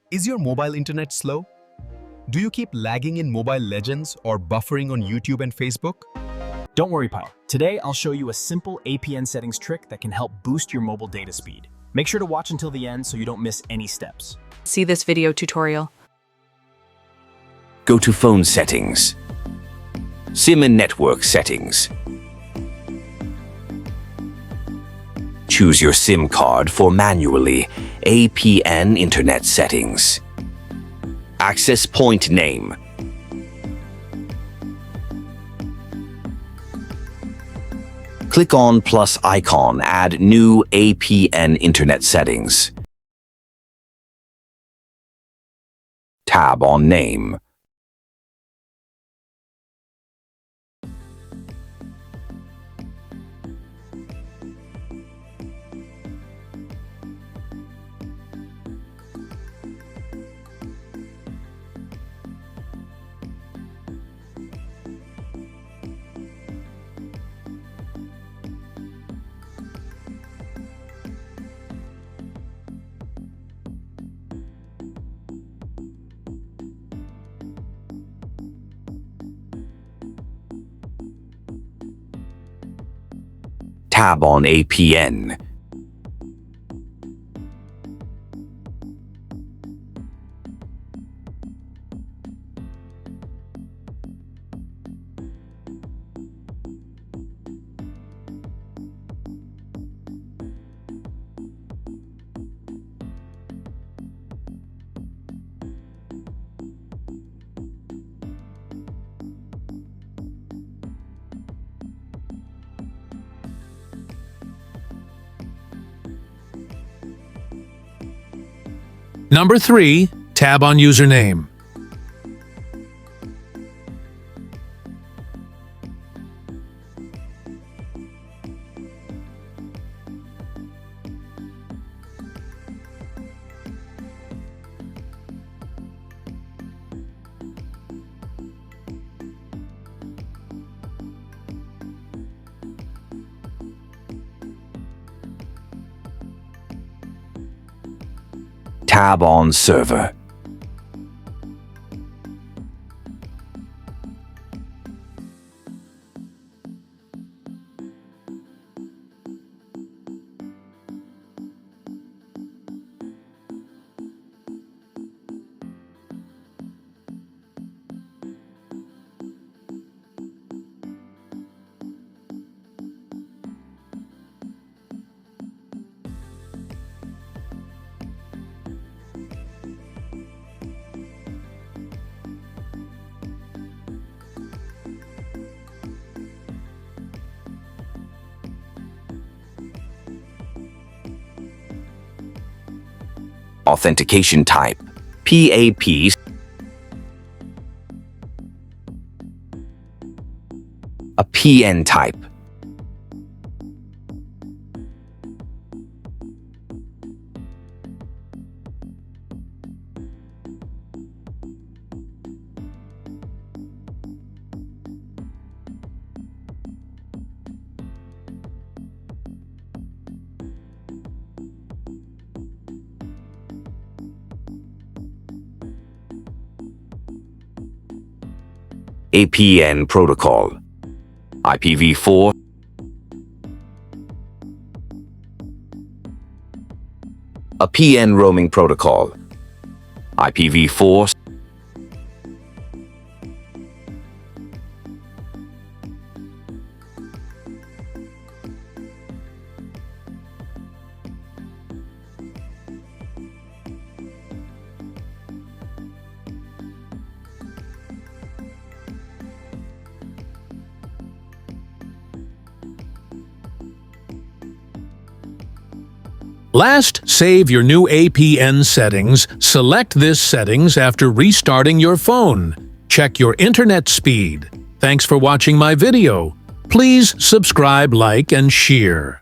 Is your mobile internet slow? Do you keep lagging in Mobile Legends or buffering on YouTube and Facebook? Don't worry, pal. Today, I'll show you a simple APN settings trick that can help boost your mobile data speed. Make sure to watch until the end so you don't miss any steps. See this video tutorial. Go to Phone Settings, SIM and Network Settings. Choose your SIM card for manually APN Internet Settings. Access Point Name. Click on plus icon, add new APN Internet Settings. Tab on Name. Tab on APN. Number 3, tab on username. Tab on Server. Authentication type, PAP. A PN type. APN protocol, IPv4, a PN roaming protocol, IPv4, Last, save your new APN settings. Select this settings after restarting your phone. Check your internet speed. Thanks for watching my video. Please subscribe, like, and share.